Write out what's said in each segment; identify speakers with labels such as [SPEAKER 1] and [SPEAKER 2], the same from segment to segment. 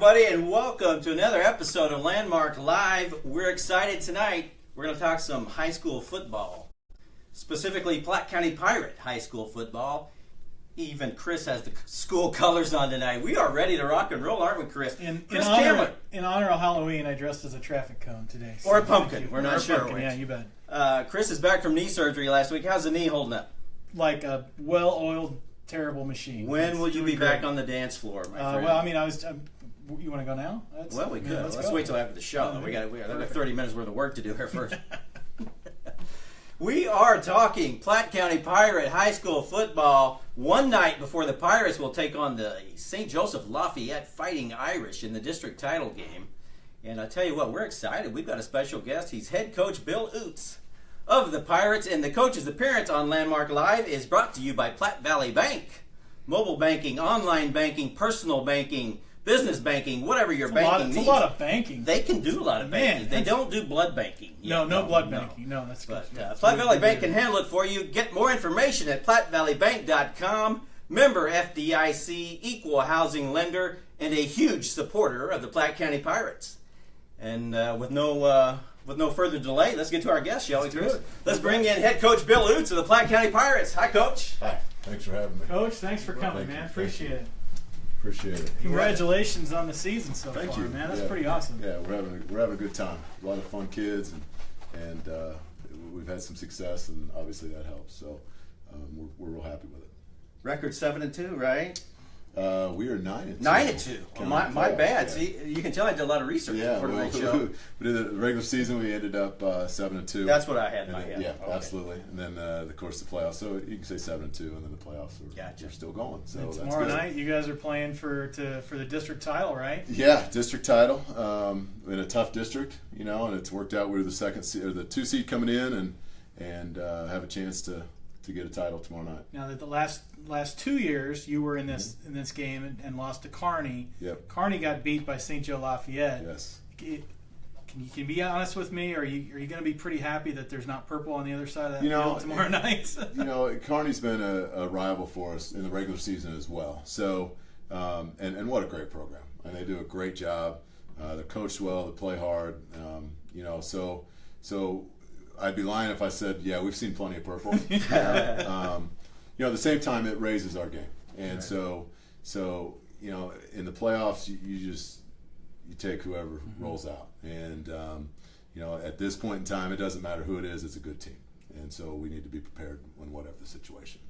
[SPEAKER 1] everybody, and welcome to another episode of Landmark Live. We're excited tonight. We're going to talk some high school football, specifically Platte County Pirate high school football. Even Chris has the school colors on tonight. We are ready to rock and roll, aren't we, Chris?
[SPEAKER 2] In
[SPEAKER 1] Cameron.
[SPEAKER 2] honor of Halloween, I dressed as a traffic cone today.
[SPEAKER 1] So or a pumpkin. We're not sure.
[SPEAKER 2] Pumpkin, yeah, you bet.
[SPEAKER 1] Chris is back from knee surgery last week. How's the knee holding up?
[SPEAKER 2] Like a well-oiled, terrible machine.
[SPEAKER 1] When will you be back on the dance floor, my friend?
[SPEAKER 2] Well, I mean, you want to go now?
[SPEAKER 1] Well, we could. Let's wait till after the show. We got 30 minutes worth of work to do here first. We are talking Platte County Pirate high school football one night before the Pirates will take on the St. Joseph Lafayette Fighting Irish in the district title game. And I tell you what, we're excited. We've got a special guest. He's head coach Bill Oots of the Pirates, and the coach's appearance on Landmark Live is brought to you by Platte Valley Bank. Mobile banking, online banking, personal banking, business banking, whatever your banking needs.
[SPEAKER 2] It's a lot of banking.
[SPEAKER 1] They can do a lot of banking. They don't do blood banking.
[SPEAKER 2] No blood banking. No, that's good.
[SPEAKER 1] But Platte Valley Bank can handle it for you. Get more information at plattevalleybank.com. Member FDIC, equal housing lender, and a huge supporter of the Platte County Pirates. And with no further delay, let's get to our guest, shall we, Chris? Let's bring in head coach Bill Oots of the Platte County Pirates. Hi, Coach.
[SPEAKER 3] Hi. Thanks for having me.
[SPEAKER 2] Coach, thanks for coming, man. Appreciate it.
[SPEAKER 3] Appreciate it.
[SPEAKER 2] Congratulations on the season so far,
[SPEAKER 3] you.
[SPEAKER 2] man. That's pretty awesome.
[SPEAKER 3] Yeah, we're having a good time. A lot of fun kids, and we've had some success, and obviously that helps. So we're real happy with it.
[SPEAKER 1] Record 7-2, right?
[SPEAKER 3] We are 9-2.
[SPEAKER 1] 9-2. Oh, my bad.
[SPEAKER 3] Yeah.
[SPEAKER 1] See, you can tell I did a lot of research for tonight's show.
[SPEAKER 3] We did the regular season. We ended up 7-2.
[SPEAKER 1] That's what I had in my head.
[SPEAKER 3] Yeah, okay. Absolutely. And then of course the playoffs. So you can say 7-2, and then the playoffs are still going. So
[SPEAKER 2] and
[SPEAKER 3] that's
[SPEAKER 2] tomorrow
[SPEAKER 3] good.
[SPEAKER 2] night, you guys are playing for the district title, right?
[SPEAKER 3] Yeah, district title in a tough district, and it's worked out. We're the second seed, or the 2 seed coming in, and have a chance to get a title tomorrow night.
[SPEAKER 2] Now that the last 2 years you were in this game and lost to Kearney.
[SPEAKER 3] Yep.
[SPEAKER 2] Kearney got beat by St. Joe Lafayette.
[SPEAKER 3] Yes.
[SPEAKER 2] Can you be honest with me? Are you going to be pretty happy that there's not purple on the other side of that field tomorrow night?
[SPEAKER 3] Kearney's been a rival for us in the regular season as well. So and what a great program, and they do a great job. They're coached well. They play hard. So I'd be lying if I said, yeah, we've seen plenty of purple. At the same time, it raises our game. And right. so in the playoffs, you take whoever rolls out. And, at this point in time, it doesn't matter who it is, it's a good team. And so we need to be prepared when whatever the situation.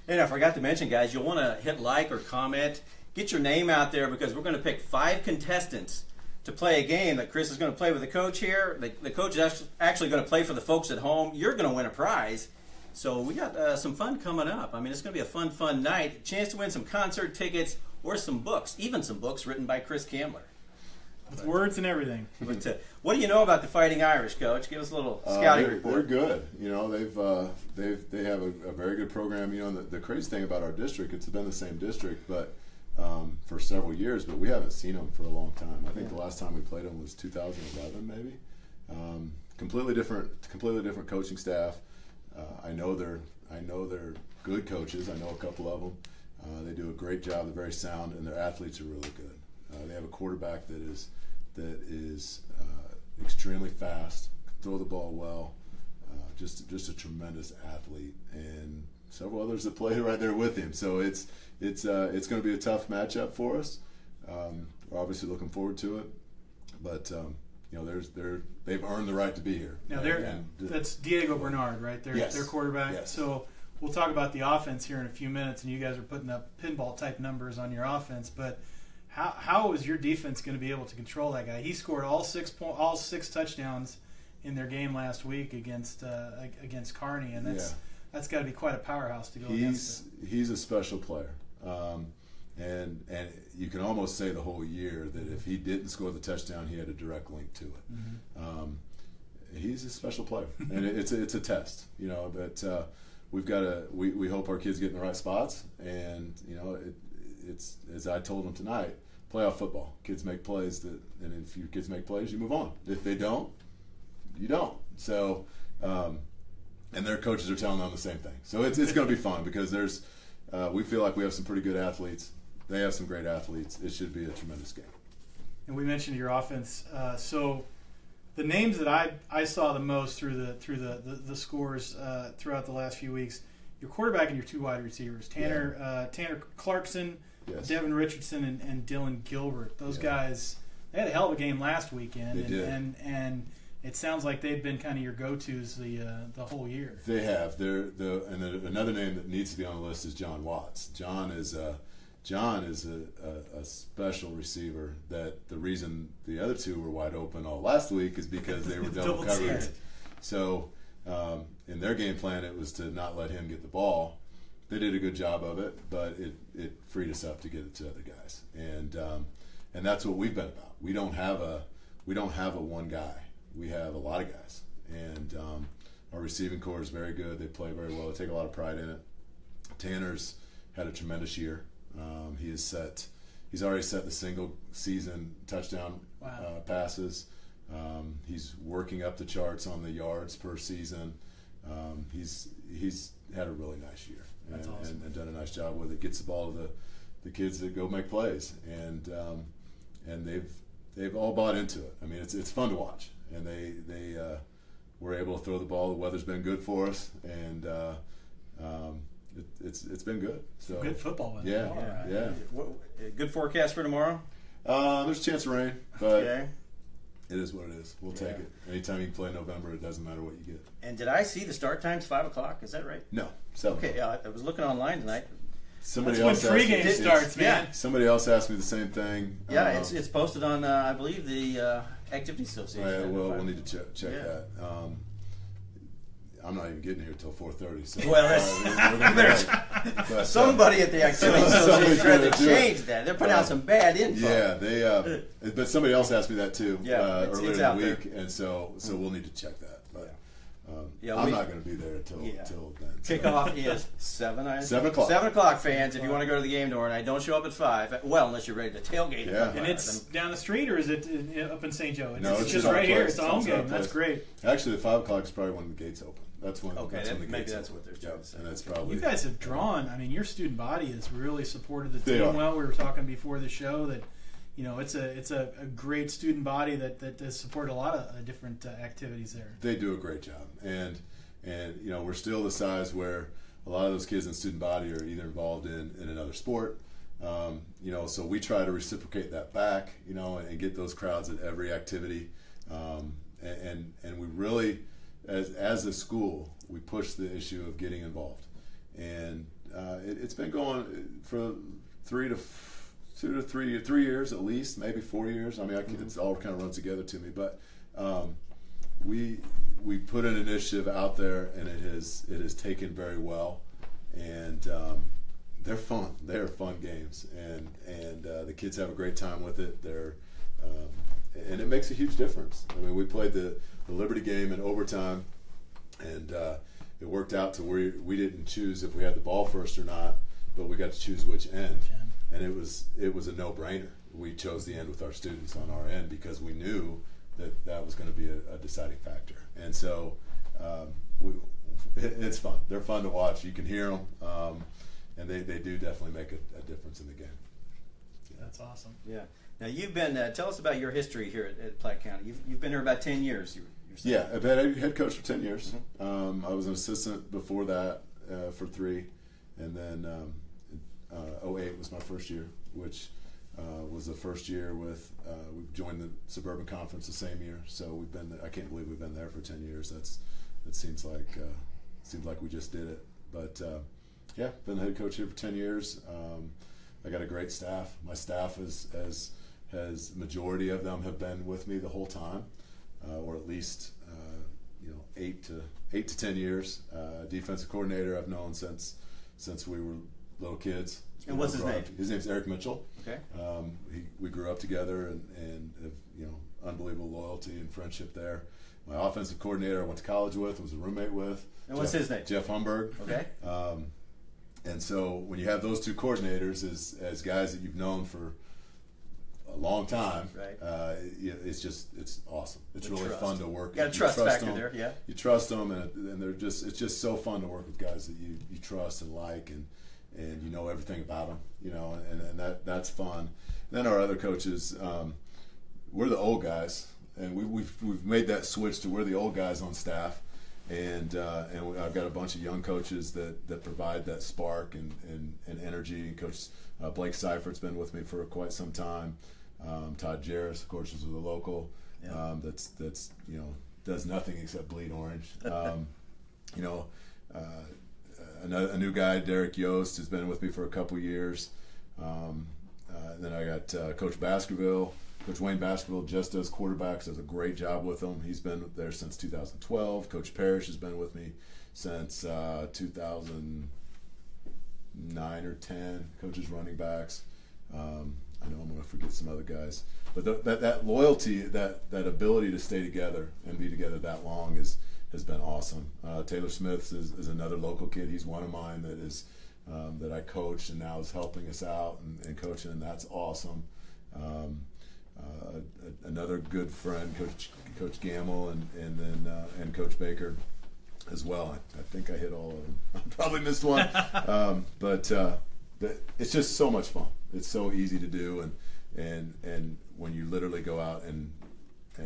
[SPEAKER 1] And I forgot to mention, guys, you'll want to hit like or comment. Get your name out there, because we're going to pick 5 contestants to play a game that Chris is going to play with the coach here. The coach is actually going to play for the folks at home. You're going to win a prize. So we got some fun coming up. I mean, it's going to be a fun night. Chance to win some concert tickets or some books, even some books written by Chris Kamler.
[SPEAKER 2] With words and everything.
[SPEAKER 1] But, what do you know about the Fighting Irish, Coach? Give us a little scouting report.
[SPEAKER 3] They're good. They have a very good program. The crazy thing about our district, it's been the same district, but for several years, but we haven't seen them for a long time. I think the last time we played them was 2011, maybe. Completely different coaching staff. I know they're good coaches. I know a couple of them. They do a great job. They're very sound, and their athletes are really good. They have a quarterback that is extremely fast, can throw the ball well, just a tremendous athlete, and several others that play right there with him. So it's going to be a tough matchup for us. We're obviously looking forward to it, but they've earned the right to be here.
[SPEAKER 2] Now that's Diego Bernard, right? Their quarterback.
[SPEAKER 3] Yes.
[SPEAKER 2] So we'll talk about the offense here in a few minutes, and you guys are putting up pinball type numbers on your offense, but how is your defense going to be able to control that guy? He scored all six touchdowns in their game last week against Kearney, and that's got to be quite a powerhouse to go against.
[SPEAKER 3] He's a special player, and you can almost say the whole year that if he didn't score the touchdown, he had a direct link to it. Mm-hmm. He's a special player, and it's a test, But we've got to we hope our kids get in the right spots, and it's as I told them tonight. Playoff football. Kids make plays and if your kids make plays, you move on. If they don't, you don't. So, and their coaches are telling them the same thing. So it's going to be fun because we feel like we have some pretty good athletes, they have some great athletes. It should be a tremendous game.
[SPEAKER 2] And we mentioned your offense. So the names that I saw the most through the scores throughout the last few weeks, your quarterback and your two wide receivers, Tanner Clarkson,
[SPEAKER 3] Yes.
[SPEAKER 2] Devin Richardson, and Dylan Gilbert. Those guys, they had a hell of a game last weekend.
[SPEAKER 3] They did.
[SPEAKER 2] And it sounds like they've been kind of your go-tos the whole year.
[SPEAKER 3] They have. Another name that needs to be on the list is John Watts. John is a special receiver. That the reason the other two were wide open all last week is because they were double covered. So in their game plan, it was to not let him get the ball. They did a good job of it, but it freed us up to get it to other guys, and that's what we've been about. We don't have a one guy. We have a lot of guys, and our receiving core is very good. They play very well. They take a lot of pride in it. Tanner's had a tremendous year. He's already set the single season touchdown passes. He's working up the charts on the yards per season. He's had a really nice year.
[SPEAKER 2] That's awesome.
[SPEAKER 3] And done a nice job with it. Gets the ball to the kids that go make plays, and they've all bought into it. I mean, it's fun to watch, and they were able to throw the ball. The weather's been good for us, and it's been good. So
[SPEAKER 2] good football weather.
[SPEAKER 3] Yeah.
[SPEAKER 1] Good forecast for tomorrow?
[SPEAKER 3] There's a chance of rain, but
[SPEAKER 1] Okay.
[SPEAKER 3] it is what it is. We'll take it. Anytime you can play in November, it doesn't matter what you get.
[SPEAKER 1] And did I see the start time's 5 o'clock? Is that right?
[SPEAKER 3] No, 7.
[SPEAKER 1] Okay, I was looking online tonight.
[SPEAKER 3] Somebody
[SPEAKER 2] That's when
[SPEAKER 3] else
[SPEAKER 2] pregame
[SPEAKER 3] asked me,
[SPEAKER 2] starts, man.
[SPEAKER 3] Somebody else asked me the same thing.
[SPEAKER 1] Yeah, it's posted on, I believe, the Activity Association.
[SPEAKER 3] We'll need to check
[SPEAKER 1] Yeah.
[SPEAKER 3] that. I'm not even getting here till 4:30. So
[SPEAKER 1] Well, somebody at the Activity Association tried to change that. They're putting out some bad info.
[SPEAKER 3] Yeah, but somebody else asked me that too earlier
[SPEAKER 1] it's
[SPEAKER 3] in
[SPEAKER 1] out
[SPEAKER 3] the
[SPEAKER 1] there.
[SPEAKER 3] week, and so we'll need to check that. But
[SPEAKER 1] Yeah,
[SPEAKER 3] I'm not going to be there till then. So.
[SPEAKER 1] Kickoff is 7.
[SPEAKER 3] 7 o'clock.
[SPEAKER 1] 7 o'clock, fans. If you want to go to the game tomorrow night, don't show up at 5. Well, unless you're ready to tailgate.
[SPEAKER 3] Yeah.
[SPEAKER 2] And it's down the street, or is it up in St. Joe?
[SPEAKER 3] No,
[SPEAKER 2] It's
[SPEAKER 3] it's
[SPEAKER 2] just
[SPEAKER 3] in our
[SPEAKER 2] right here.
[SPEAKER 3] place.
[SPEAKER 2] It's a home
[SPEAKER 3] It's in our
[SPEAKER 2] game. That's
[SPEAKER 3] place.
[SPEAKER 2] great.
[SPEAKER 3] Actually, the 5 o'clock is probably when the gates open. That's when.
[SPEAKER 1] Okay,
[SPEAKER 3] that's when the
[SPEAKER 1] maybe
[SPEAKER 3] gates
[SPEAKER 1] that's
[SPEAKER 3] open.
[SPEAKER 1] what they're trying to say.
[SPEAKER 3] And that's probably.
[SPEAKER 2] You guys have drawn. I mean, your student body has really supported the
[SPEAKER 3] They
[SPEAKER 2] team
[SPEAKER 3] are.
[SPEAKER 2] well. We were talking before the show that, it's a great student body that has supported a lot of different activities there.
[SPEAKER 3] They do a great job, and we're still the size where a lot of those kids in student body are either involved in another sport, so we try to reciprocate that back, and get those crowds at every activity, and we really, as a school, we push the issue of getting involved, and it's been going for 3 years at least, maybe 4 years. I mean, it's all kind of runs together to me, but we put an initiative out there, and it has taken very well, and they're fun. They're fun games, and the kids have a great time with it. And it makes a huge difference. I mean, we played the Liberty game in overtime, and it worked out to where we didn't choose if we had the ball first or not, but we got to choose which end, and it was a no-brainer. We chose the end with our students on our end because we knew that was going to be a deciding factor. And so it's fun. They're fun to watch. You can hear them, and they do definitely make a difference in the game.
[SPEAKER 2] That's awesome.
[SPEAKER 1] Yeah. Now you've been. Tell us about your history here at Platte County. You've been here about 10 years. You're saying.
[SPEAKER 3] Yeah, I've been head coach for 10 years. I was an assistant before that for 3, and then 08 was my first year, which was the first year with we joined the Suburban Conference the same year. So we've been. I can't believe we've been there for 10 years. It seems like we just did it. But yeah, been the head coach here for 10 years. I got a great staff. My staff has majority of them have been with me the whole time, or at least 8 to 10 years. Defensive coordinator I've known since we were little kids.
[SPEAKER 1] And what's his name?
[SPEAKER 3] His name's Eric Mitchell.
[SPEAKER 1] Okay.
[SPEAKER 3] We grew up together and have, unbelievable loyalty and friendship there. My offensive coordinator I went to college with, was a roommate with.
[SPEAKER 1] And what's his name?
[SPEAKER 3] Jeff Humberg.
[SPEAKER 1] Okay.
[SPEAKER 3] And so when you have those two coordinators as guys that you've known for a long time,
[SPEAKER 1] right.
[SPEAKER 3] It's awesome. It's really
[SPEAKER 1] trust.
[SPEAKER 3] fun to work.
[SPEAKER 1] You got a trust factor
[SPEAKER 3] them.
[SPEAKER 1] there, yeah.
[SPEAKER 3] You trust them, and it's just so fun to work with guys that you trust and like, and you know everything about them, and that's fun. Then our other coaches, we're the old guys, and we've made that switch to we're the old guys on staff, and I've got a bunch of young coaches that provide that spark and energy. And Coach Blake Seifert's been with me for quite some time. Todd Jarris, of course, is a local.
[SPEAKER 1] Yeah.
[SPEAKER 3] That's does nothing except bleed orange. A new guy, Derek Yost, has been with me for a couple years. Then I got Coach Baskerville. Coach Wayne Baskerville just does quarterbacks, does a great job with them. He's been there since 2012. Coach Parrish has been with me since 2009 or 10. Coaches running backs. I know I'm going to forget some other guys, but that loyalty, that ability to stay together and be together that long has been awesome. Taylor Smith is another local kid. He's one of mine that I coached and now is helping us out and coaching, and that's awesome. Another good friend, Coach Gamble, and then Coach Baker as well. I think I hit all of them. I probably missed one, but it's just so much fun. It's so easy to do, and when you literally go out and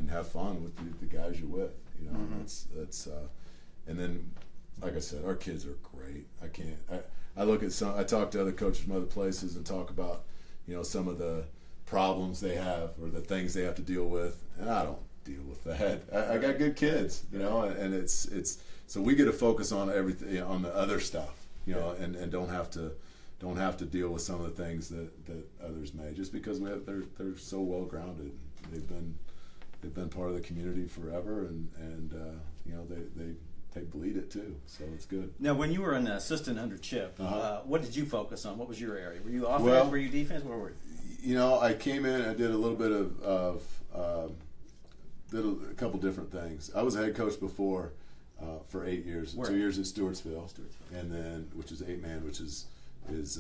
[SPEAKER 3] have fun with the guys you're with, that's and then, like I said, our kids are great. I look at I talk to other coaches from other places and talk about some of the problems they have or the things they have to deal with, and I don't deal with that. I got good kids, and it's so we get to focus on everything, on the other stuff, and don't have to deal with some of the things that others may, just because they're so well grounded. They've been part of the community forever, and they bleed it too, so it's good.
[SPEAKER 1] Now, when you were an assistant under Chip, what did you focus on? What was your area? Were you offense?
[SPEAKER 3] Well,
[SPEAKER 1] were you defense? Where were you?
[SPEAKER 3] I came in. I did a little bit of did a couple different things. I was a head coach before for 8 years.
[SPEAKER 1] Where?
[SPEAKER 3] 2 years at Stewartsville, and then which is 8-man, which is
[SPEAKER 1] That's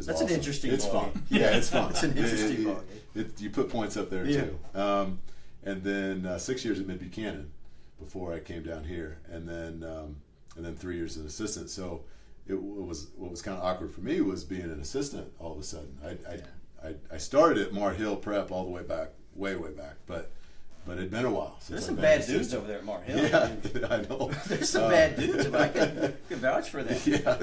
[SPEAKER 3] awesome.
[SPEAKER 1] an interesting.
[SPEAKER 3] It's
[SPEAKER 1] ball
[SPEAKER 3] fun.
[SPEAKER 1] game.
[SPEAKER 3] Yeah, it's fun.
[SPEAKER 1] It's an interesting ball game.
[SPEAKER 3] You put points up there
[SPEAKER 1] Yeah.
[SPEAKER 3] too. And then 6 years at Mid Buchanan before I came down here, and then 3 years as an assistant. So what was kind of awkward for me was being an assistant all of a sudden. I started at Mar Hill Prep all the way back, way back, but it'd been a while since
[SPEAKER 1] There's
[SPEAKER 3] I've
[SPEAKER 1] some
[SPEAKER 3] been
[SPEAKER 1] bad
[SPEAKER 3] an
[SPEAKER 1] dudes
[SPEAKER 3] assistant.
[SPEAKER 1] over there at Mar Hill.
[SPEAKER 3] Yeah, I know.
[SPEAKER 1] There's some bad dudes, but I can vouch for that.
[SPEAKER 3] Yeah.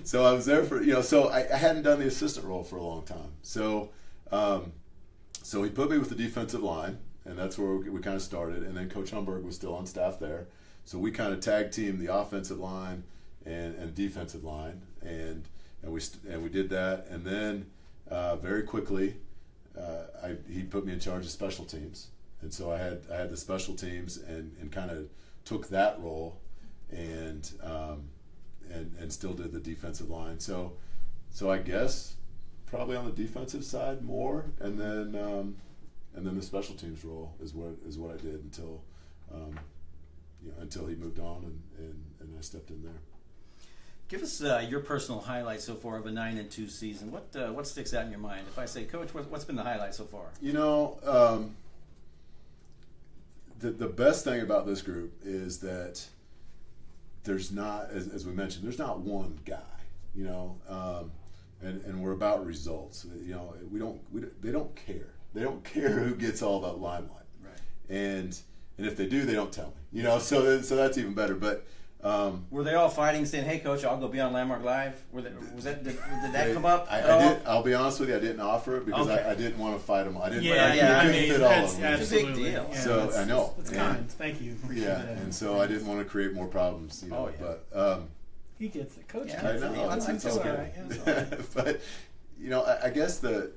[SPEAKER 3] So I was there for So I hadn't done the assistant role for a long time. So he put me with the defensive line, and that's where we kind of started. And then Coach Humberg was still on staff there, so we kind of tag teamed the offensive line and defensive line, and we did that. And then very quickly, he put me in charge of special teams. And so I had the special teams and kind of took that role and still did the defensive line. So I guess probably on the defensive side more, and then the special teams role is what I did until he moved on and I stepped in there.
[SPEAKER 1] Give us your personal highlights so far of a 9-2 season. What sticks out in your mind? If I say, Coach, what's been the highlight so far?
[SPEAKER 3] The best thing about this group is that there's not, as we mentioned, there's not one guy, and we're about results. They don't care. They don't care who gets all that limelight.
[SPEAKER 1] Right.
[SPEAKER 3] And if they do, they don't tell me. So that's even better. But
[SPEAKER 1] were they all fighting, saying, "Hey, Coach, I'll go be on Landmark Live"? Did that come up?
[SPEAKER 3] I'll be honest with you, I didn't offer it because
[SPEAKER 1] Okay.
[SPEAKER 3] I didn't want to fight them. I didn't.
[SPEAKER 2] I
[SPEAKER 3] couldn't
[SPEAKER 2] mean,
[SPEAKER 3] fit all
[SPEAKER 2] that's
[SPEAKER 3] of them.
[SPEAKER 1] It's a big
[SPEAKER 2] absolutely.
[SPEAKER 1] deal.
[SPEAKER 2] Yeah,
[SPEAKER 3] So
[SPEAKER 2] that's,
[SPEAKER 3] I know.
[SPEAKER 2] That's
[SPEAKER 3] And-
[SPEAKER 2] kind. Thank you. Appreciate
[SPEAKER 3] Yeah,
[SPEAKER 2] that.
[SPEAKER 3] and so I didn't want to create more problems.
[SPEAKER 1] Oh, yeah.
[SPEAKER 3] But
[SPEAKER 2] He gets it, Coach.
[SPEAKER 1] Yeah,
[SPEAKER 3] I
[SPEAKER 2] gets
[SPEAKER 3] know.
[SPEAKER 2] it.
[SPEAKER 1] That's
[SPEAKER 2] all
[SPEAKER 1] okay.
[SPEAKER 2] right. Yeah, it's all right.
[SPEAKER 3] But I guess the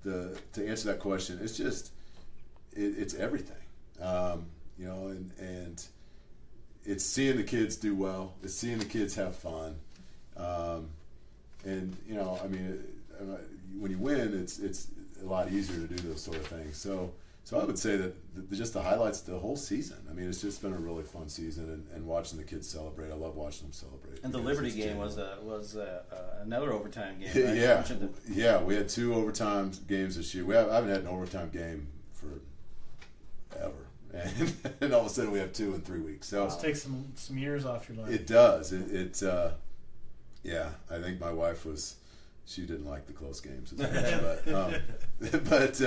[SPEAKER 3] to answer that question, it's just it's everything. And it's seeing the kids do well. It's seeing the kids have fun. And when you win, it's a lot easier to do those sort of things. So I would say that just the highlights of the whole season. I mean, it's just been a really fun season, and watching the kids celebrate. I love watching them celebrate.
[SPEAKER 1] And the
[SPEAKER 3] because
[SPEAKER 1] Liberty
[SPEAKER 3] it's
[SPEAKER 1] game
[SPEAKER 3] genuine.
[SPEAKER 1] was another overtime game. Right?
[SPEAKER 3] Yeah, we had 2 overtime games this year. I haven't had an overtime game for ever, and all of a sudden we have 2 in 3 weeks. So
[SPEAKER 2] Just take some years off your life.
[SPEAKER 3] it does. Yeah, I think my wife she didn't like the close games as much, but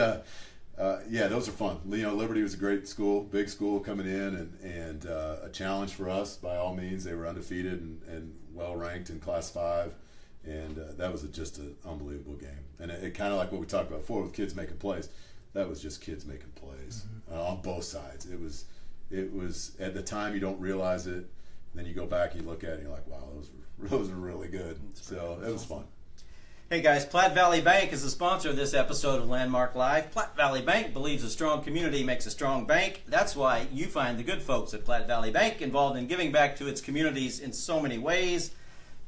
[SPEAKER 3] yeah, those are fun. Liberty was a great school, big school coming in, and a challenge for us by all means. They were undefeated and well ranked in Class 5, and that was just an unbelievable game. And it kind of like what we talked about before with kids making plays. That was just kids making plays on both sides. It was at the time you don't realize it, and then you go back and you look at it and you're like, wow, those were really good. So it was fun.
[SPEAKER 1] Hey guys, Platte Valley Bank is the sponsor of this episode of Landmark Live. Platte Valley Bank believes a strong community makes a strong bank. That's why you find the good folks at Platte Valley Bank involved in giving back to its communities in so many ways.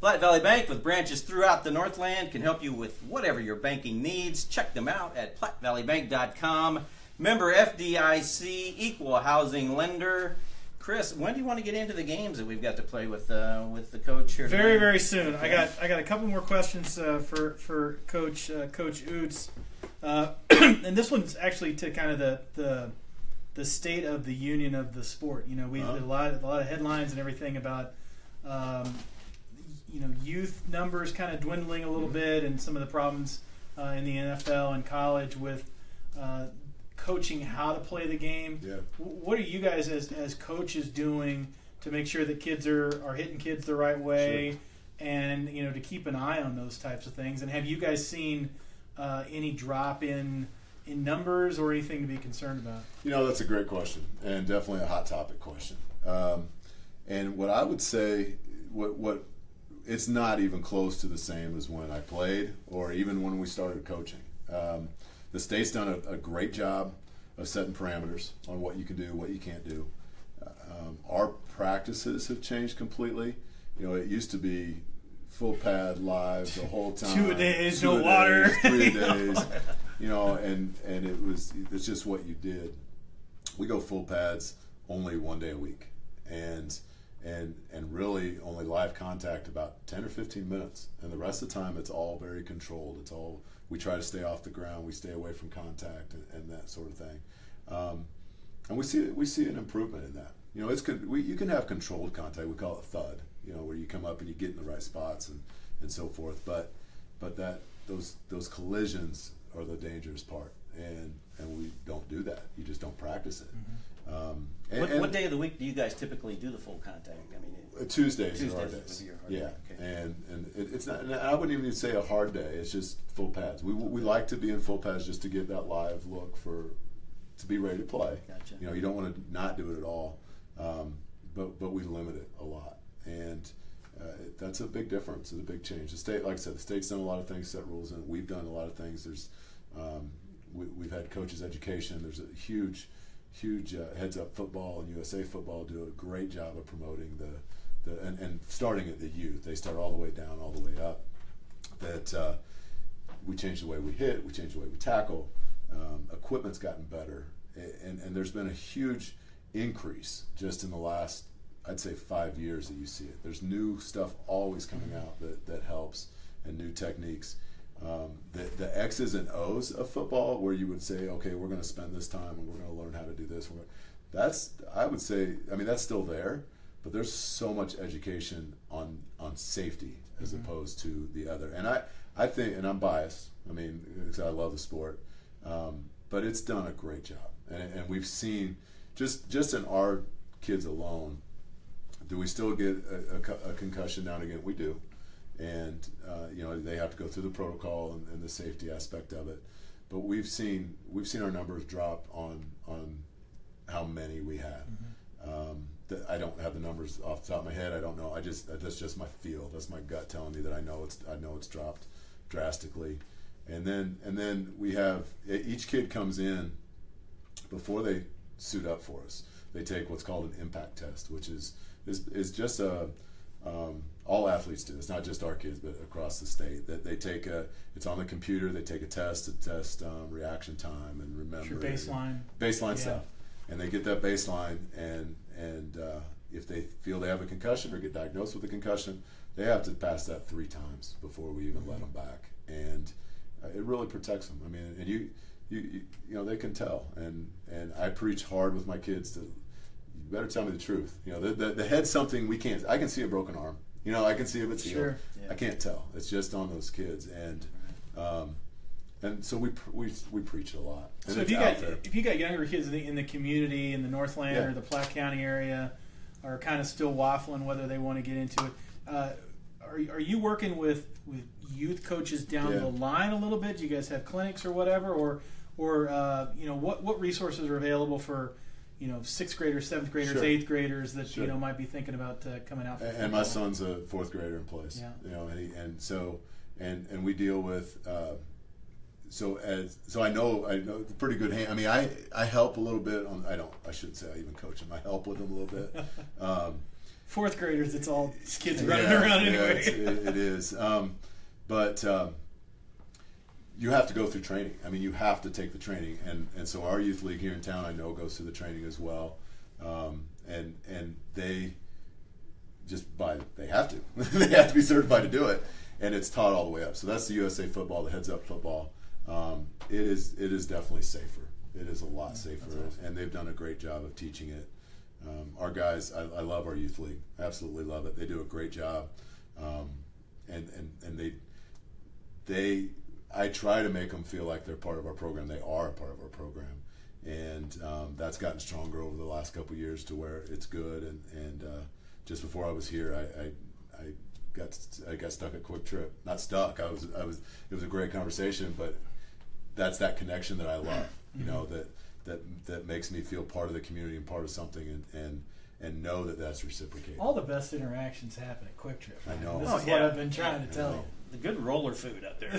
[SPEAKER 1] Platte Valley Bank, with branches throughout the Northland, can help you with whatever your banking needs. Check them out at plattevalleybank.com. Member FDIC, equal housing lender. Chris, when do you want to get into the games that we've got to play with the coach here today?
[SPEAKER 2] Very, very soon. Okay. I got a couple more questions for Coach Oots, and this one's actually to kind of the state of the union of the sport. We did a lot of headlines and everything about youth numbers kind of dwindling a little bit, and some of the problems in the NFL and college with coaching how to play the game.
[SPEAKER 3] Yeah.
[SPEAKER 2] What are you guys as coaches doing to make sure that kids are hitting kids the right way,
[SPEAKER 3] sure,
[SPEAKER 2] and to keep an eye on those types of things? And have you guys seen any drop in numbers or anything to be concerned about?
[SPEAKER 3] That's a great question, and definitely a hot topic question. And what I would say, what it's not even close to the same as when I played or even when we started coaching. The state's done a great job of setting parameters on what you can do, what you can't do. Our practices have changed completely. It used to be full pad live the whole time.
[SPEAKER 2] 2 days, no water.
[SPEAKER 3] 3 days. And it's just what you did. We go full pads only 1 day a week, and really only live contact about 10 or 15 minutes, and the rest of the time it's all very controlled. We try to stay off the ground, we stay away from contact and that sort of thing, and we see an improvement in that. It's good. You can have controlled contact. We call it thud. Where you come up and you get in the right spots and so forth. But those collisions are the dangerous part, and we don't do that. You just don't practice it.
[SPEAKER 1] What day of the week do you guys typically do the full contact?
[SPEAKER 3] Tuesdays are our days. Yeah,
[SPEAKER 1] okay.
[SPEAKER 3] And it's not. And I wouldn't even say a hard day. It's just full pads. We like to be in full pads just to get that live look to be ready to play.
[SPEAKER 1] Gotcha.
[SPEAKER 3] You don't want to not do it at all, but we limit it a lot, and that's a big difference. It's a big change. The state, like I said, the state's done a lot of things, set rules, and we've done a lot of things. There's we've had coaches education. There's a huge heads up football and USA football do a great job of promoting and starting at the youth. They start all the way down, all the way up. That we changed the way we hit, we changed the way we tackle. Equipment's gotten better, and there's been a huge increase just in the last, I'd say, 5 years that you see it. There's new stuff always coming out that helps, and new techniques. The X's and O's of football, where you would say, okay, we're going to spend this time and we're going to learn how to do this. I would say, that's still there, but there's so much education on safety as opposed to the other. And I think, and I'm biased, because I love the sport, but it's done a great job. And we've seen, just in our kids alone, do we still get a concussion now and again? We do. And they have to go through the protocol and the safety aspect of it, but we've seen our numbers drop on how many we have. I don't have the numbers off the top of my head. I don't know. That's just my feel. That's my gut telling me that I know it's dropped drastically. And then we have, each kid comes in before they suit up for us. They take what's called an impact test, which is just all athletes do. It's not just our kids, but across the state. That they take it's on the computer. They take a test to test reaction time and remember
[SPEAKER 2] your baseline
[SPEAKER 3] stuff, and they get that baseline. And if they feel they have a concussion or get diagnosed with a concussion, they have to pass that 3 times before we even let them back. And it really protects them. And you they can tell. And I preach hard with my kids to, you better tell me the truth. The head's something we can't. I can see a broken arm. I can see if it's healed.
[SPEAKER 2] Sure.
[SPEAKER 3] I can't tell. It's just on those kids, and so we preach it a lot. And
[SPEAKER 2] So
[SPEAKER 3] it's
[SPEAKER 2] if you got younger kids in the community in the Northland
[SPEAKER 3] Yeah.
[SPEAKER 2] or the Platte County area, are kind of still waffling whether they want to get into it, are you working with youth coaches down
[SPEAKER 3] Yeah.
[SPEAKER 2] the line a little bit? Do you guys have clinics or whatever, or what resources are available for 6th graders, 7th graders,
[SPEAKER 3] Sure.
[SPEAKER 2] 8th graders that
[SPEAKER 3] Sure.
[SPEAKER 2] might be thinking about coming out? For
[SPEAKER 3] And my son's a 4th grader in place.
[SPEAKER 2] Yeah.
[SPEAKER 3] And we deal with. So I know pretty good hand. I mean, I help a little bit on. I shouldn't say I even coach them. I help with them a little bit.
[SPEAKER 2] 4th graders, it's all kids running around anyway.
[SPEAKER 3] It is. But you have to go through training. I mean, you have to take the training, and so our youth league here in town, I know, goes through the training as well. And they they have to. They have to be certified to do it, and it's taught all the way up. So that's the USA football, the heads up football. It is definitely safer. It is a lot safer, awesome. And they've done a great job of teaching it. Our guys, I love our youth league. Absolutely love it. They do a great job, and I try to make them feel like they're part of our program. They are a part of our program, and that's gotten stronger over the last couple of years to where it's good. And just before I was here, I got stuck at Quick Trip. Not stuck. I was. It was a great conversation, but that's that connection that I love. That makes me feel part of the community and part of something, and know that that's reciprocated.
[SPEAKER 2] All the best interactions happen at Quick Trip.
[SPEAKER 3] I know.
[SPEAKER 2] This is what I've been trying to tell you.
[SPEAKER 1] The good roller food up there.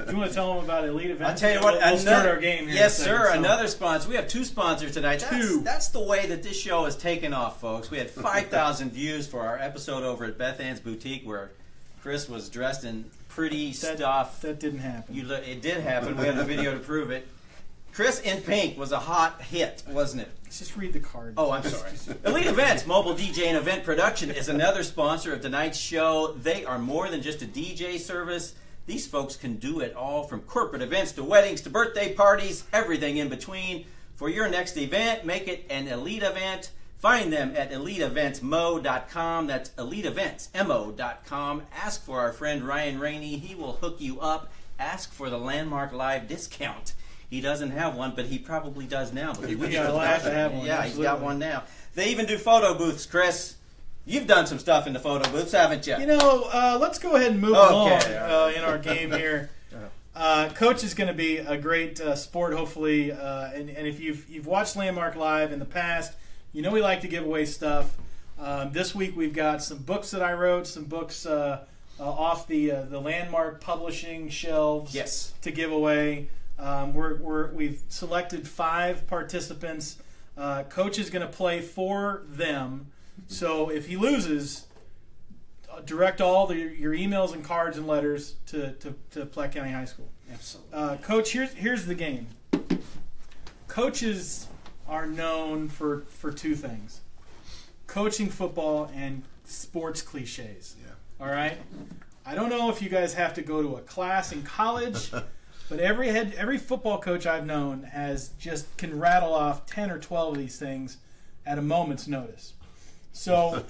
[SPEAKER 2] You want to tell them about Elite Events?
[SPEAKER 1] I'll tell you what.
[SPEAKER 2] We'll start our game here.
[SPEAKER 1] Yes,
[SPEAKER 2] in a second,
[SPEAKER 1] sir.
[SPEAKER 2] so.
[SPEAKER 1] Another sponsor. We have 2 sponsors tonight. That's the way that this show has taken off, folks. We had 5,000 views for our episode over at Beth Ann's Boutique, where Chris was dressed in pretty stuff.
[SPEAKER 2] That didn't happen.
[SPEAKER 1] It did happen. We have the video to prove it. Chris in pink was a hot hit, wasn't it?
[SPEAKER 2] Let's just read the card.
[SPEAKER 1] Oh, I'm sorry. Elite Events, mobile DJ and event production, is another sponsor of tonight's show. They are more than just a DJ service. These folks can do it all, from corporate events to weddings to birthday parties, everything in between. For your next event, make it an Elite event. Find them at eliteeventsmo.com. That's eliteeventsmo.com. Ask for our friend Ryan Rainey. He will hook you up. Ask for the Landmark Live discount. He doesn't have one, but he probably does now. But
[SPEAKER 2] He'll have to have one.
[SPEAKER 1] Yeah,
[SPEAKER 2] absolutely.
[SPEAKER 1] He's got one now. They even do photo booths, Chris. You've done some stuff in the photo booths, haven't you?
[SPEAKER 2] Let's go ahead and move along
[SPEAKER 1] right.
[SPEAKER 2] in our game here. Coach is going to be a great sport, hopefully. And if you've watched Landmark Live in the past, we like to give away stuff. This week we've got some books that I wrote, some books off the Landmark publishing shelves to give away. We've selected 5 participants. Coach is going to play for them. So if he loses, direct all your emails and cards and letters to Platte County High School.
[SPEAKER 1] Absolutely.
[SPEAKER 2] Coach, here's the game. Coaches are known for 2 things: coaching football and sports cliches.
[SPEAKER 3] Yeah.
[SPEAKER 2] All right? I don't know if you guys have to go to a class in college, but every football coach I've known can rattle off 10 or 12 of these things at a moment's notice. So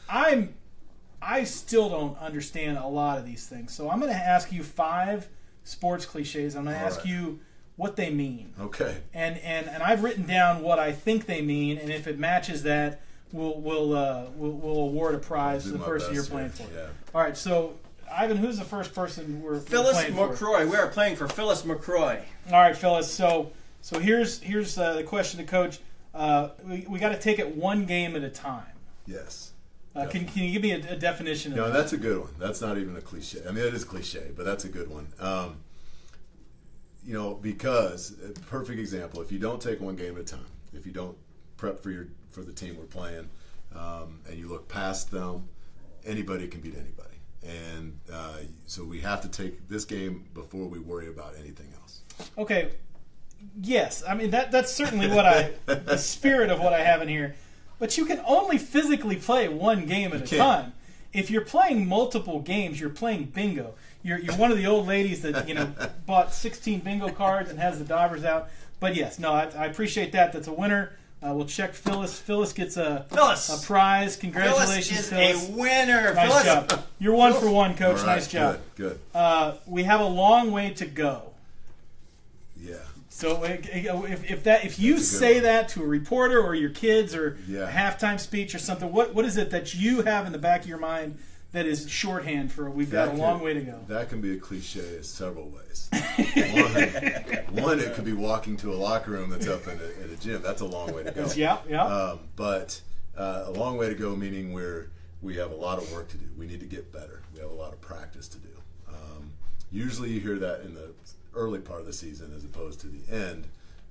[SPEAKER 2] I still don't understand a lot of these things. So I'm going to ask you 5 sports cliches. I'm going to ask you what they mean.
[SPEAKER 3] Okay.
[SPEAKER 2] And I've written down what I think they mean, and if it matches that, we'll award a prize to the person you're playing for.
[SPEAKER 3] Yeah.
[SPEAKER 2] All right. So Ivan, who's the first person we're
[SPEAKER 1] Phyllis
[SPEAKER 2] playing for?
[SPEAKER 1] McCroy. We are playing for Phyllis McCroy.
[SPEAKER 2] All right, Phyllis. So here's the question to Coach. We got to take it one game at a time.
[SPEAKER 3] Yes.
[SPEAKER 2] Can you give me a definition of that?
[SPEAKER 3] No, that's a good one. That's not even a cliche. I mean, it is cliche, but that's a good one. Because perfect example. If you don't take one game at a time, if you don't prep for the team we're playing, and you look past them, anybody can beat anybody. And so we have to take this game before we worry about anything else.
[SPEAKER 2] Okay. Yes. I mean, that's certainly the spirit of what I have in here. But you can only physically play one game at a time. If you're playing multiple games, you're playing bingo. You're one of the old ladies that bought 16 bingo cards and has the daubers out. But yes, no, I appreciate that. That's a winner. We'll check Phyllis. Phyllis gets a prize. Congratulations,
[SPEAKER 1] Phyllis is a winner.
[SPEAKER 2] Nice
[SPEAKER 1] Phyllis.
[SPEAKER 2] job. You're 1 for 1, Coach.
[SPEAKER 3] All right,
[SPEAKER 2] Nice job.
[SPEAKER 3] Good.
[SPEAKER 2] We have a long way to go.
[SPEAKER 3] Yeah.
[SPEAKER 2] So if you say that to a reporter or your kids or a halftime speech or something, what is it that you have in the back of your mind that is shorthand for we've got a long way to go?
[SPEAKER 3] That can be a cliche in several ways. One, it could be walking to a locker room that's up in a gym. That's a long way to go. But a long way to go meaning we have a lot of work to do. We need to get better. We have a lot of practice to do. Usually you hear that in the early part of the season as opposed to the end,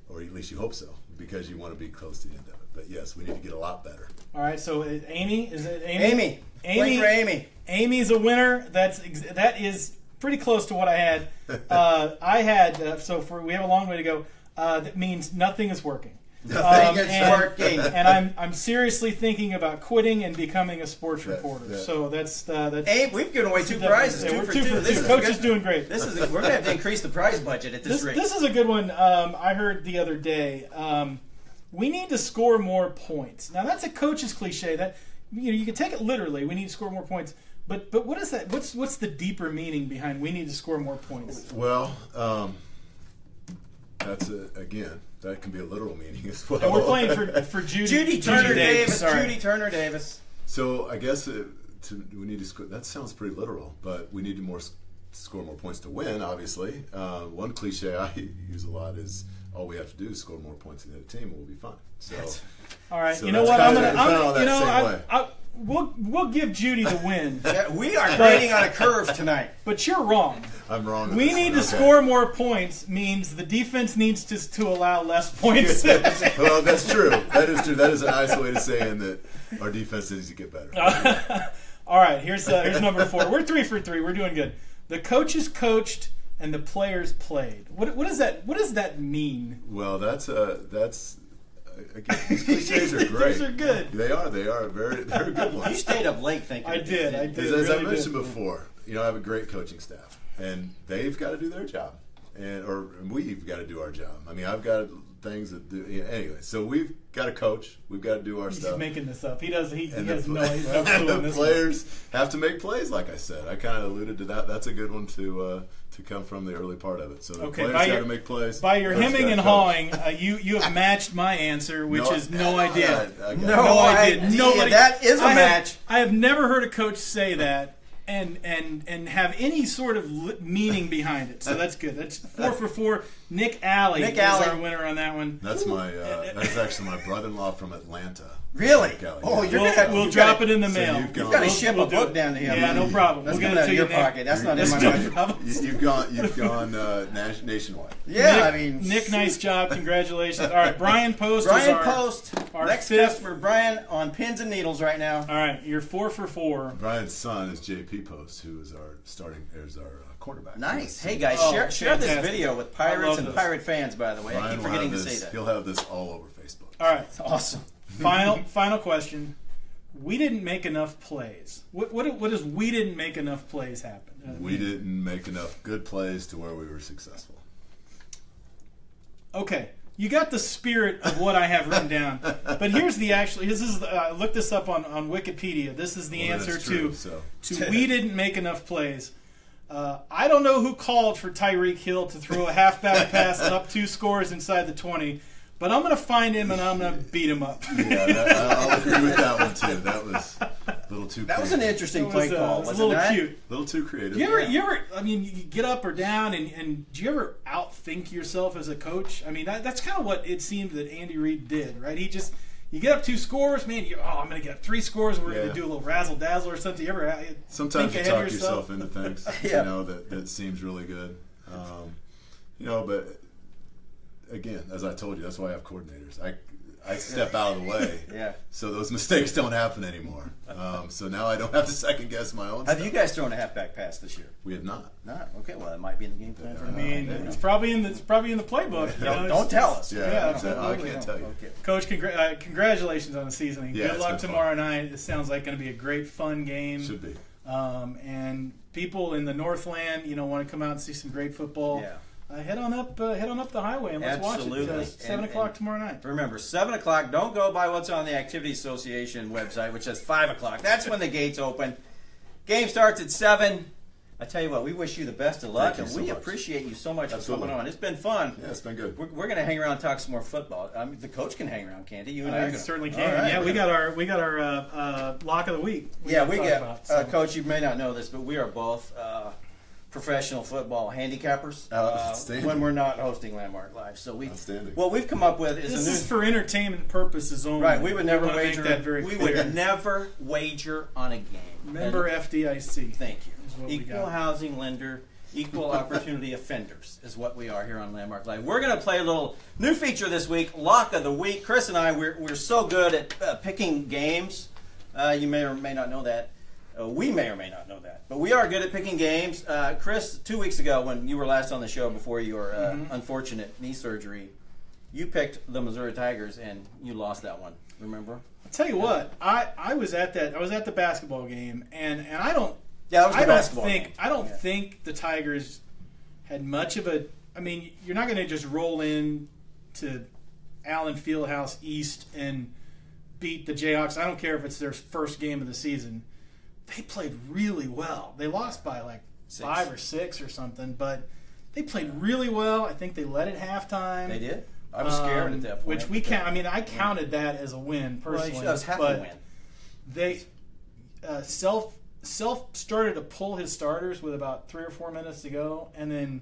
[SPEAKER 3] or at least you hope so, because you want to be close to the end of it. But yes, we need to get a lot better.
[SPEAKER 2] All right, so Amy, is it Amy?
[SPEAKER 1] Amy. Wait for Amy.
[SPEAKER 2] Amy's a winner. That is pretty close to what I had. I had we have a long way to go. That means nothing is working.
[SPEAKER 1] Nothing is working.
[SPEAKER 2] And I'm seriously thinking about quitting and becoming a sports reporter. So that's.
[SPEAKER 1] Hey, we've given away 2 prizes.
[SPEAKER 2] Yeah,
[SPEAKER 1] 2
[SPEAKER 2] we're
[SPEAKER 1] for
[SPEAKER 2] 2
[SPEAKER 1] 2.
[SPEAKER 2] for 2. Coach is doing great.
[SPEAKER 1] We're going to have to increase the prize budget at this rate.
[SPEAKER 2] This is a good one. I heard the other day. We need to score more points. Now that's a coach's cliche. That you can take it literally. We need to score more points. But what is that? What's the deeper meaning behind we need to score more points?
[SPEAKER 3] Well, that's again. That can be a literal meaning as well.
[SPEAKER 2] And we're playing for Judy
[SPEAKER 1] Turner Davis.
[SPEAKER 2] Sorry.
[SPEAKER 1] Judy Turner Davis.
[SPEAKER 3] So I guess we need to score. That sounds pretty literal, but we need to score more points to win. Obviously, one cliche I use a lot is all we have to do is score more points than the other team, and we'll be fine. So,
[SPEAKER 2] all right,
[SPEAKER 3] so
[SPEAKER 2] you know what?
[SPEAKER 3] We'll
[SPEAKER 2] give Judy the win.
[SPEAKER 1] Yeah, we are grading on a curve tonight.
[SPEAKER 2] But you're wrong.
[SPEAKER 3] I'm wrong.
[SPEAKER 2] We need to score more points means the defense needs to allow less points.
[SPEAKER 3] Well, that's true. That is true. That is a nice way to saying that our defense needs to get better.
[SPEAKER 2] All right, here's number 4. We're 3 for 3. We're doing good. The coaches coached and the players played. What does that mean?
[SPEAKER 3] Well, that's again, these cliches are great.
[SPEAKER 2] These are good.
[SPEAKER 3] They are they're good ones.
[SPEAKER 1] You stayed up late thinking.
[SPEAKER 2] I did.
[SPEAKER 3] As I mentioned before, I have a great coaching staff, and they've got to do their job, or we've got to do our job. I mean, I've got things that do. Anyway, so we've got to coach. We've got to do our stuff.
[SPEAKER 2] He's making this up. He has no clue
[SPEAKER 3] and
[SPEAKER 2] in
[SPEAKER 3] the
[SPEAKER 2] this
[SPEAKER 3] players have to make plays. Like I said, I kind of alluded to that. That's a good one to come from the early part of it. So the players got to make plays.
[SPEAKER 2] By your hemming and hawing, you have matched my answer, which is no idea.
[SPEAKER 1] No idea.
[SPEAKER 2] Nobody.
[SPEAKER 1] That is a match.
[SPEAKER 2] I have never heard a coach say that. And have any sort of meaning behind it. So that's good. That's 4 for 4. Nick Alley is our winner on that one.
[SPEAKER 3] That's that's actually my brother-in-law from Atlanta.
[SPEAKER 1] Really?
[SPEAKER 3] Oh,
[SPEAKER 2] we'll drop it in the mail.
[SPEAKER 3] You've
[SPEAKER 1] got to ship a book down to him.
[SPEAKER 2] Yeah, no problem.
[SPEAKER 1] That's
[SPEAKER 2] we'll
[SPEAKER 1] get it to your pocket. That's not in my pocket.
[SPEAKER 3] You've gone nationwide.
[SPEAKER 1] Yeah,
[SPEAKER 2] Nick, nice job. Congratulations. All right, Brian Post.
[SPEAKER 1] Next test for Brian on pins and needles right now.
[SPEAKER 2] All right, you're 4 for 4.
[SPEAKER 3] Brian's son is JP Post, who is our cornerback.
[SPEAKER 1] Nice. Hey guys, share this video with Pirates and Pirate fans. By the way,
[SPEAKER 3] Brian
[SPEAKER 1] I keep forgetting to say that.
[SPEAKER 3] He'll have this all over Facebook.
[SPEAKER 2] All right,
[SPEAKER 1] awesome.
[SPEAKER 2] Final question. We didn't make enough plays. What does we didn't make enough plays happen?
[SPEAKER 3] We didn't make enough good plays to where we were successful.
[SPEAKER 2] Okay, you got the spirit of what I have written down. But here's I looked this up on Wikipedia. This is the answer to we didn't make enough plays. I don't know who called for Tyreek Hill to throw a halfback pass up 2 scores inside the 20. But I'm going to find him and I'm going to beat him up.
[SPEAKER 3] Yeah, I'll agree with that one too. That was a little too.
[SPEAKER 1] That was an interesting play call.
[SPEAKER 2] It was a little cute.
[SPEAKER 3] A little too creative.
[SPEAKER 2] You ever? I mean, you get up or down, and do you ever outthink yourself as a coach? I mean, that's kind of what it seemed that Andy Reid did, right? You get up 2 scores, man. I'm going to get up 3 scores. We're going to do a little razzle dazzle or something. You ever?
[SPEAKER 3] Sometimes you talk yourself into things, that seems really good. But. Again, as I told you, that's why I have coordinators. I step out of the way, so those mistakes don't happen anymore. So now I don't have to second guess my own.
[SPEAKER 1] Have you guys thrown a halfback pass this year?
[SPEAKER 3] We have not.
[SPEAKER 1] Not okay. Well, that might be in the game plan.
[SPEAKER 2] It's probably in the playbook.
[SPEAKER 1] Don't tell us.
[SPEAKER 3] I can't tell you.
[SPEAKER 2] Okay. Coach, congratulations on the seasoning. Good luck tomorrow night. It sounds like going to be a great, fun game.
[SPEAKER 3] Should be.
[SPEAKER 2] And people in the Northland, want to come out and see some great football.
[SPEAKER 1] Yeah.
[SPEAKER 2] head on up the highway and let's
[SPEAKER 1] Absolutely.
[SPEAKER 2] watch it. 7 o'clock tomorrow night.
[SPEAKER 1] Remember, 7 o'clock. Don't go by what's on the Activity Association website, which says 5 o'clock. That's when the gates open. Game starts at 7. I tell you what, we wish you the best of luck, and we appreciate you so much for coming on. It's been fun.
[SPEAKER 3] Yeah, it's been good.
[SPEAKER 1] We're going to hang around and talk some more football. I mean, the coach can hang around, can't he? You and I
[SPEAKER 2] certainly can. Right. Yeah, we got our lock of the week.
[SPEAKER 1] Coach, you may not know this, but we are both professional football handicappers when we're not hosting Landmark Live. So what we've come up with is
[SPEAKER 2] this is for entertainment purposes only.
[SPEAKER 1] Right, we would never wager.
[SPEAKER 2] We
[SPEAKER 1] would never wager on a game.
[SPEAKER 2] Member FDIC.
[SPEAKER 1] Thank you. Equal housing lender, equal opportunity offenders is what we are here on Landmark Live. We're going to play a little new feature this week, Lock of the Week. Chris and I, we're so good at picking games. You may or may not know that. We may or may not know that. But we are good at picking games. Chris, 2 weeks ago when you were last on the show before your unfortunate knee surgery, you picked the Missouri Tigers and you lost that one. Remember?
[SPEAKER 2] I'll tell you what. I was at the basketball game and I don't think the Tigers had much of a. I mean, you're not going to just roll in to Allen Fieldhouse East and beat the Jayhawks. I don't care if it's their first game of the season. They played really well. They lost by like 5 or 6 or something, but they played really well. I think they led at halftime.
[SPEAKER 1] They did. I was scared at that point.
[SPEAKER 2] Which we count. I mean, I counted that as a win personally.
[SPEAKER 1] Well, that was half a win.
[SPEAKER 2] They Self started to pull his starters with about 3 or 4 minutes to go, and then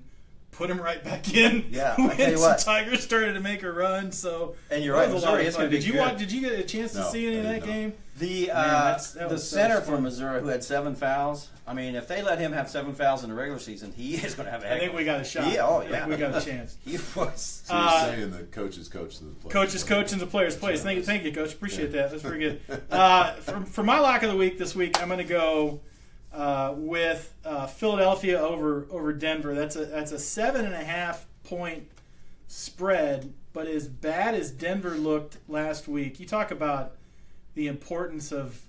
[SPEAKER 2] put him right back in.
[SPEAKER 1] Yeah,
[SPEAKER 2] when the Tigers started to make a run. So
[SPEAKER 1] and you're right, Missouri is going to be good.
[SPEAKER 2] Did you get a chance to see any of that game?
[SPEAKER 1] The center for Missouri who had 7 fouls. I mean, if they let him have 7 fouls in the regular season, he is going to have a heck.
[SPEAKER 2] I think we got a shot.
[SPEAKER 1] Yeah,
[SPEAKER 2] I think we got a chance.
[SPEAKER 1] He was.
[SPEAKER 3] So you're saying the coach is coach to the players.
[SPEAKER 2] Coach is coach and the players plays. Thank you, Coach. Appreciate that. That's pretty good. For my lock of the week this week, I'm going to go with Philadelphia over Denver. That's a 7.5 point spread. But as bad as Denver looked last week, you talk about the importance of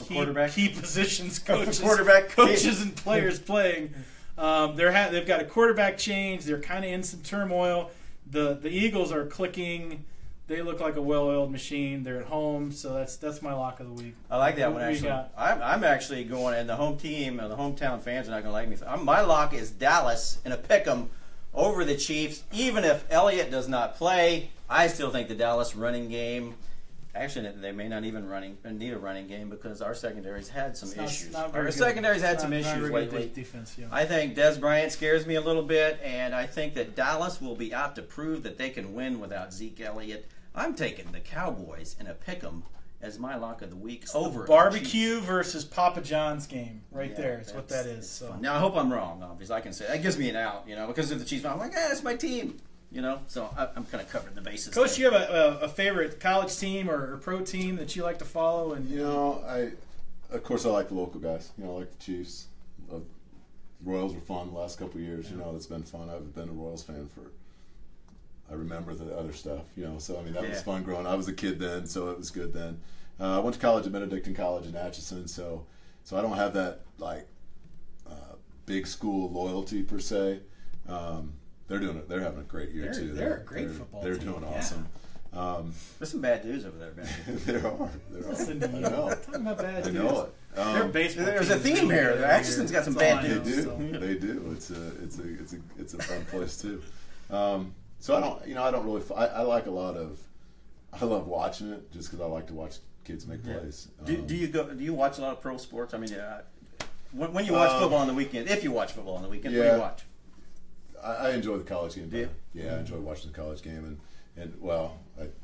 [SPEAKER 2] key positions, coaches and players playing. They've got a quarterback change. They're kind of in some turmoil. The Eagles are clicking. They look like a well-oiled machine. They're at home, so that's my lock of the week.
[SPEAKER 1] I like that one actually. I'm actually going, and the home team, the hometown fans are not going to like me. My lock is Dallas in a pick'em over the Chiefs. Even if Elliott does not play, I still think the Dallas running game. Actually, they may not even need a running game because our secondary's had some issues. Our secondary's had some issues lately.
[SPEAKER 2] Defense, yeah.
[SPEAKER 1] I think Des Bryant scares me a little bit, and I think that Dallas will be out to prove that they can win without Zeke Elliott. I'm taking the Cowboys in a pick'em as my lock of the week over
[SPEAKER 2] barbecue versus Papa John's game there. It's what that is. So.
[SPEAKER 1] Now I hope I'm wrong, obviously. I can say that gives me an out, because if the Chiefs, I'm like, it's my team. So I'm kind of covering the bases.
[SPEAKER 2] Coach, do you have a favorite college team or pro team that you like to follow? And
[SPEAKER 3] of course, I like the local guys. I like the Chiefs. Royals were fun the last couple of years. It's been fun. I've been a Royals fan I remember the other stuff. So I mean that was fun growing. I was a kid then, so it was good then. I went to college at Benedictine College in Atchison, so I don't have that big school loyalty per se. They're doing it. They're having a great year too.
[SPEAKER 2] They're a great football team.
[SPEAKER 3] They're doing awesome.
[SPEAKER 1] There's some bad dudes over there, man.
[SPEAKER 3] There are.
[SPEAKER 2] Listen to you. Talking about bad dudes.
[SPEAKER 3] I know it.
[SPEAKER 2] Their baseball.
[SPEAKER 1] There's a theme here. Atchison's got some bad dudes.
[SPEAKER 3] They do. It's a fun place too. So I don't really. I like a lot of. I love watching it just because I like to watch kids make plays.
[SPEAKER 1] Do you watch a lot of pro sports? I mean, when you watch football on the weekend, if you watch football on the weekend, what do you watch?
[SPEAKER 3] I enjoy the college game. Yeah, I enjoy watching the college game, and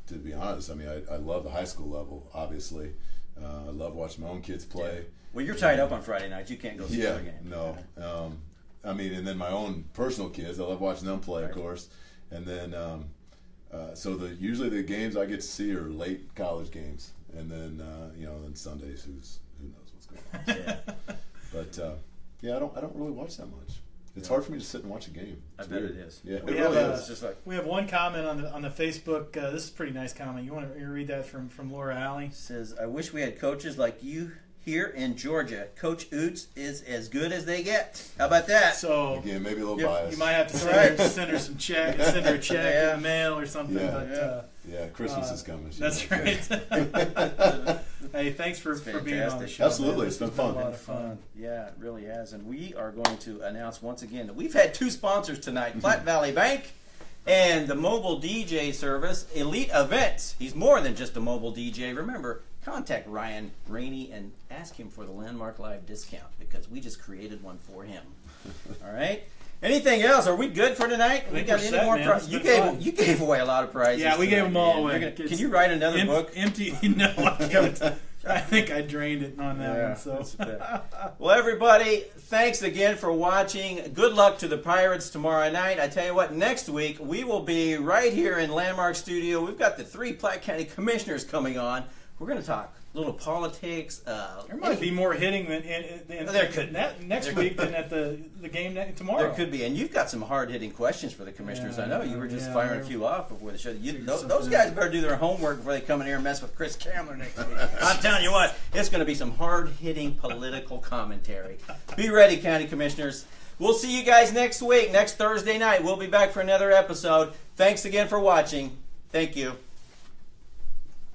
[SPEAKER 3] to be honest, I mean, I love the high school level. Obviously, I love watching my own kids play.
[SPEAKER 1] Yeah. Well, you're tied up on Friday nights. You can't go see the game.
[SPEAKER 3] No. I mean, and then my own personal kids, I love watching them play, of course. And then, usually the games I get to see are late college games, and then then Sundays, who knows what's going on. But I don't really watch that much. It's hard for me to sit and watch a game. It's
[SPEAKER 1] weird.
[SPEAKER 3] It is.
[SPEAKER 1] Yeah,
[SPEAKER 3] it really is.
[SPEAKER 1] It's just like
[SPEAKER 2] we have one comment on the Facebook. This is a pretty nice comment. You want to read that from Laura Alley?
[SPEAKER 1] Says, "I wish we had coaches like you here in Georgia. Coach Oots is as good as they get. How about that?
[SPEAKER 2] So
[SPEAKER 3] Again, maybe a little
[SPEAKER 1] Yep,
[SPEAKER 3] biased.
[SPEAKER 2] you might have to send her some check, send her a check
[SPEAKER 1] Yeah.
[SPEAKER 2] in the mail or something.
[SPEAKER 3] Yeah.
[SPEAKER 2] But
[SPEAKER 3] Yeah, Christmas is coming. she
[SPEAKER 2] that's
[SPEAKER 3] knows.
[SPEAKER 2] right. Hey, thanks for
[SPEAKER 1] It's
[SPEAKER 2] being on the
[SPEAKER 1] fantastic.
[SPEAKER 2] show.
[SPEAKER 3] Absolutely,
[SPEAKER 2] man.
[SPEAKER 3] it's been
[SPEAKER 2] This
[SPEAKER 3] fun.
[SPEAKER 2] has a lot of fun.
[SPEAKER 1] Yeah, it really has. And we are going to announce once again that we've had 2 sponsors tonight, Platte Valley Bank and the mobile DJ service, Elite Events. He's more than just a mobile DJ. Remember, contact Ryan Rainey and ask him for the Landmark Live discount because we just created one for him. All right? Anything else? Are we good for tonight?
[SPEAKER 2] I
[SPEAKER 1] We
[SPEAKER 2] think
[SPEAKER 1] got
[SPEAKER 2] we're
[SPEAKER 1] any
[SPEAKER 2] set,
[SPEAKER 1] more
[SPEAKER 2] man. It's
[SPEAKER 1] you
[SPEAKER 2] been fun.
[SPEAKER 1] gave away a lot of prizes.
[SPEAKER 2] Yeah, we gave
[SPEAKER 1] tonight,
[SPEAKER 2] them all
[SPEAKER 1] man.
[SPEAKER 2] away.
[SPEAKER 1] You're gonna- can you write another book?
[SPEAKER 2] Empty? No, I can't. I think I drained it on that
[SPEAKER 1] Yeah,
[SPEAKER 2] one. So.
[SPEAKER 1] that's bad. Well, everybody, thanks again for watching. Good luck to the Pirates tomorrow night. I tell you what, next week we will be right here in Landmark Studio. We've got the 3 Platte County Commissioners coming on. We're going to talk a little politics.
[SPEAKER 2] There might be more hitting than
[SPEAKER 1] There could.
[SPEAKER 2] next week than at the game tomorrow.
[SPEAKER 1] There could be, and you've got some hard-hitting questions for the commissioners.
[SPEAKER 2] Yeah,
[SPEAKER 1] I know you were just
[SPEAKER 2] yeah,
[SPEAKER 1] firing a
[SPEAKER 2] they're-
[SPEAKER 1] few off before the show.
[SPEAKER 2] Figure
[SPEAKER 1] Those
[SPEAKER 2] something
[SPEAKER 1] guys
[SPEAKER 2] out.
[SPEAKER 1] better do their homework before they come in here and mess with Chris Kamler next week. I'm telling you what, it's going to be some hard-hitting political commentary. Be ready, county commissioners. We'll see you guys next week, next Thursday night. We'll be back for another episode. Thanks again for watching. Thank you.